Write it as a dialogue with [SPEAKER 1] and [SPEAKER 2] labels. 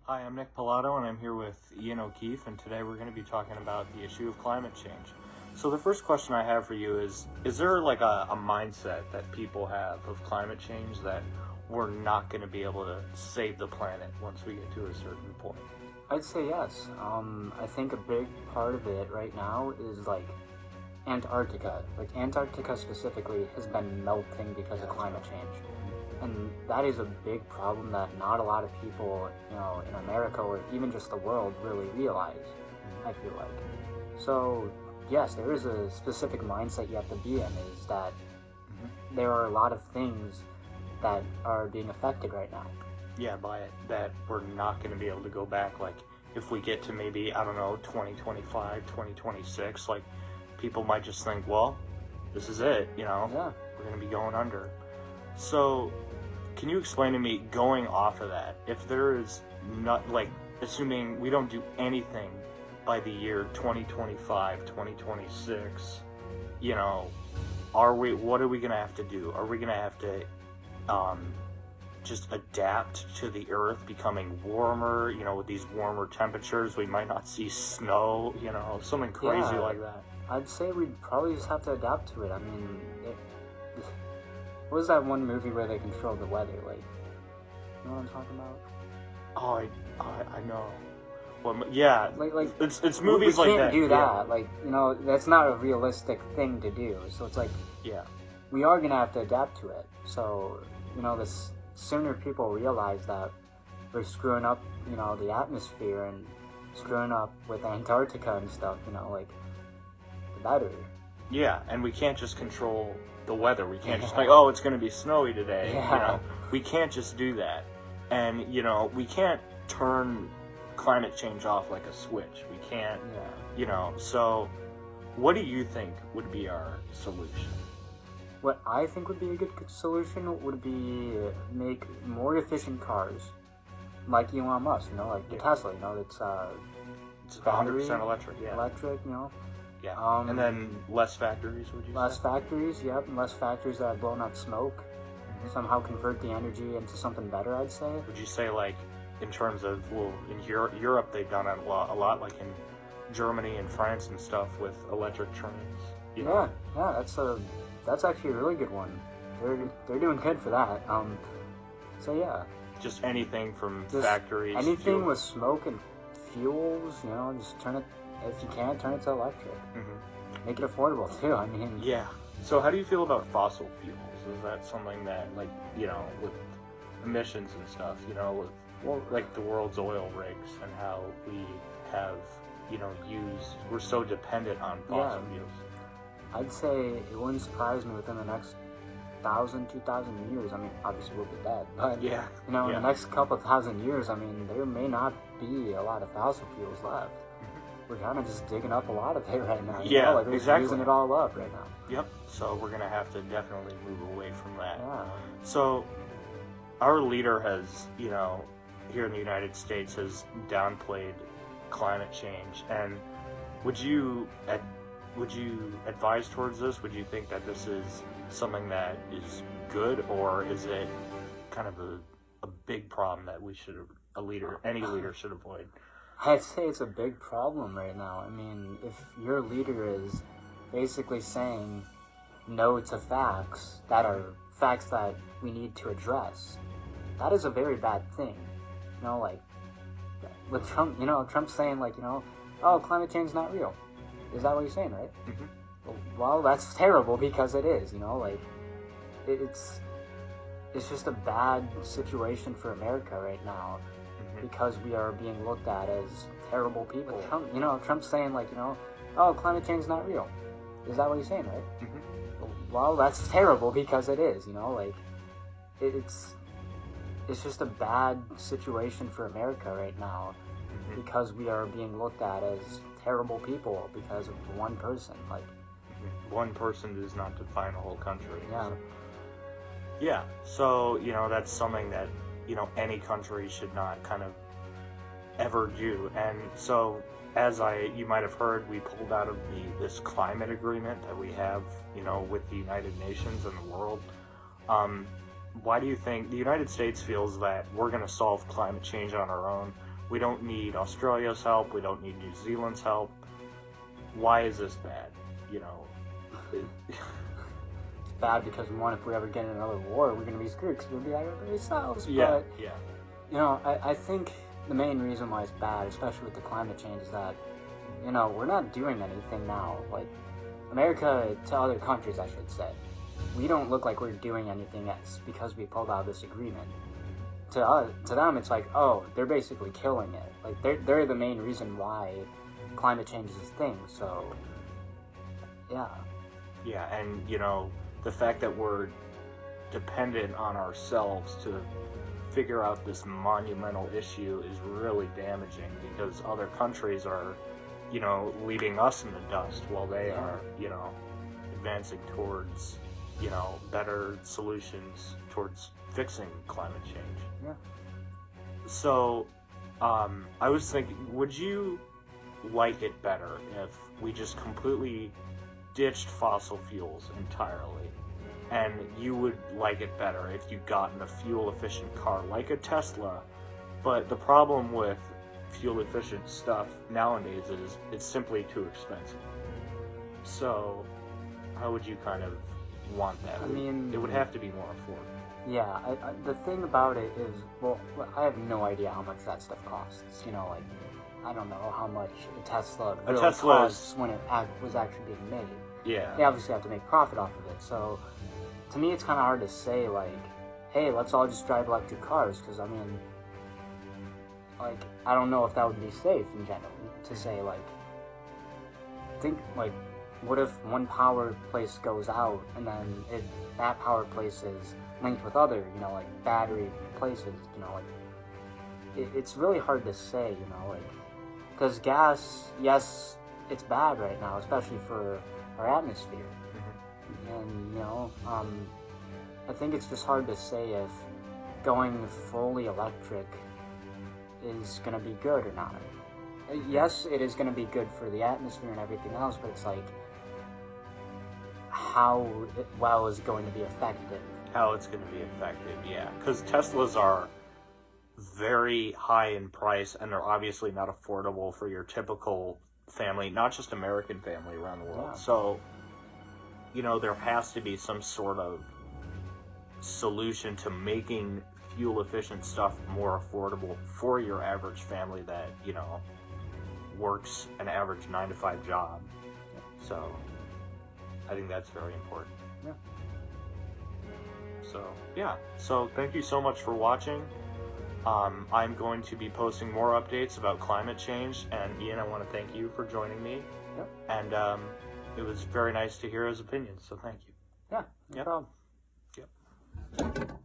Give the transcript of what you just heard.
[SPEAKER 1] Hi, I'm Nick Pallotto, and I'm here with Ian O'Keefe, and today we're going to be talking about the issue of climate change. So the first question I have for you is there like a mindset that people have of climate change that we're not going to be able to save the planet once we get to a certain point?
[SPEAKER 2] I'd say yes. I think a big part of it right now is like Antarctica. Like Antarctica specifically has been melting because of climate change. And that is a big problem that not a lot of people, in America or even just the world really realize, I feel like. So, yes, there is a specific mindset you have to be in, is that there are a lot of things that are being affected right now.
[SPEAKER 1] Yeah, by it, that we're not going to be able to go back. Like, if we get to maybe, 2025, 2026, like, people might just think, well, this is it,
[SPEAKER 2] Yeah.
[SPEAKER 1] we're going to be going under. So, can you explain to me, going off of that, if there is not, like, assuming we don't do anything by the year 2025, 2026, what are we going to have to do? Are we going to have to just adapt to the Earth becoming warmer, with these warmer temperatures? We might not see snow, something crazy like that.
[SPEAKER 2] I'd say we'd probably just have to adapt to it. I mean, what was that one movie where they controlled the weather? Like, you know what I'm talking about?
[SPEAKER 1] Oh, I know. Well, yeah,
[SPEAKER 2] like
[SPEAKER 1] it's movies like that.
[SPEAKER 2] We can't do that.
[SPEAKER 1] Yeah.
[SPEAKER 2] Like, that's not a realistic thing to do. So it's like,
[SPEAKER 1] yeah,
[SPEAKER 2] we are gonna have to adapt to it. So, the sooner people realize that we're screwing up, the atmosphere and screwing up with Antarctica and stuff, the better.
[SPEAKER 1] Yeah, and we can't just control the weather. We can't just like, oh, it's going to be snowy today.
[SPEAKER 2] Yeah.
[SPEAKER 1] We can't just do that. And, we can't turn climate change off like a switch. We can't, so what do you think would be our solution?
[SPEAKER 2] What I think would be a good solution would be make more efficient cars, like Elon Musk, like the Tesla,
[SPEAKER 1] it's
[SPEAKER 2] battery,
[SPEAKER 1] 100% electric, yeah. Yeah, and then less factories, would you say?
[SPEAKER 2] Less factories, yep, and less factories that are blowing out smoke. Somehow convert the energy into something better, I'd say.
[SPEAKER 1] Would you say, like, in terms of, in Europe they've done a lot, like in Germany and France and stuff with electric trains?
[SPEAKER 2] Yeah, that's actually a really good one. They're doing good for that. So yeah.
[SPEAKER 1] Just anything from factories.
[SPEAKER 2] Anything with smoke and fuels, just turn it, if you can, turn it to electric. Make it affordable too, I mean.
[SPEAKER 1] Yeah. So how do you feel about fossil fuels? Is that something that, like, with emissions and stuff, like the world's oil rigs and how we have, we're so dependent on fossil fuels?
[SPEAKER 2] I'd say it wouldn't surprise me within the next 1,000, 2,000 years. I mean, obviously we'll be dead, but in the next couple thousand years, I mean, there may not be a lot of fossil fuels left. We're kind of just digging up a lot of it right now. We're
[SPEAKER 1] exactly.
[SPEAKER 2] using it all up right now.
[SPEAKER 1] Yep. So we're gonna have to definitely move away from that.
[SPEAKER 2] Yeah.
[SPEAKER 1] So our leader has, here in the United States, has downplayed climate change. And would you advise towards this? Would you think that this is something that is good, or is it kind of a big problem that any leader should avoid?
[SPEAKER 2] I'd say it's a big problem right now. I mean, if your leader is basically saying no to facts that are facts that we need to address, that is a very bad thing. Like, with Trump, Trump's saying, like, oh, climate change is not real. Is that what he's saying, right? Well, that's terrible because it is, like, it's just a bad situation for America right now. Because we are being looked at as terrible people. Trump's saying, like, oh, climate change is not real. Is that what he's saying, right? Well, that's terrible because it is, like, it's just a bad situation for America right now. Because we are being looked at as terrible people because of one person, like.
[SPEAKER 1] One person does not define a whole country.
[SPEAKER 2] Yeah.
[SPEAKER 1] Yeah, so, that's something that, any country should not kind of ever do. And so, you might have heard, we pulled out of this climate agreement that we have, with the United Nations and the world. Why do you think the United States feels that we're going to solve climate change on our own, We don't need Australia's help. We don't need New Zealand's help. Why is this bad? You know,
[SPEAKER 2] It's bad because, one, if we ever get in another war, we're going to be screwed because we'll be like ourselves.
[SPEAKER 1] yeah,
[SPEAKER 2] But,
[SPEAKER 1] yeah,
[SPEAKER 2] you know, I think the main reason why it's bad, especially with the climate change, is that, you know, we're not doing anything now. Like, America to other countries, I should say. We don't look like we're doing anything because we pulled out of this agreement. To them, it's like, oh, they're basically killing it. Like, they're the main reason why climate change is a thing. So, yeah.
[SPEAKER 1] yeah. And, you know, the fact that we're dependent on ourselves to figure out this monumental issue is really damaging, because other countries are, you know, leaving us in the dust while they are, you know, advancing towards, you know, better solutions towards fixing climate change.
[SPEAKER 2] Yeah.
[SPEAKER 1] So, I was thinking, would you like it better if we just completely ditched fossil fuels entirely? And you would like it better if you got in a fuel-efficient car like a Tesla, but the problem with fuel-efficient stuff nowadays is it's simply too expensive. So, how would you kind of want that?
[SPEAKER 2] I mean,
[SPEAKER 1] it would have to be more affordable.
[SPEAKER 2] Yeah, the thing about it is, well, I have no idea how much that stuff costs. You know, like, I don't know how much a Tesla really costs when it was actually being made.
[SPEAKER 1] Yeah.
[SPEAKER 2] They obviously have to make profit off of it. So, to me, it's kind of hard to say, like, hey, let's all just drive electric cars, because, I mean, like, I don't know if that would be safe in general, to say, like, think, like, what if one power place goes out, and then if that power place is linked with other, you know, like, battery places, you know, like, it's really hard to say, you know, like, because gas, yes, it's bad right now, especially for our atmosphere. And, you know, I think it's just hard to say if going fully electric is going to be good or not. Yes, it is going to be good for the atmosphere and everything else, but it's like, how well is it going to be effective?
[SPEAKER 1] How it's going to be effective, yeah. Because Teslas are very high in price, and they're obviously not affordable for your typical family, not just American family around the world.
[SPEAKER 2] Yeah.
[SPEAKER 1] So, you know, there has to be some sort of solution to making fuel-efficient stuff more affordable for your average family that, you know, works an average 9-to-5 job. So, I think that's very important.
[SPEAKER 2] Yeah.
[SPEAKER 1] So, yeah. So, thank you so much for watching. I'm going to be posting more updates about climate change, and Ian, I want to thank you for joining me.
[SPEAKER 2] Yep.
[SPEAKER 1] And it was very nice to hear his opinions, so thank you.
[SPEAKER 2] Yeah, no problem.
[SPEAKER 1] Yep.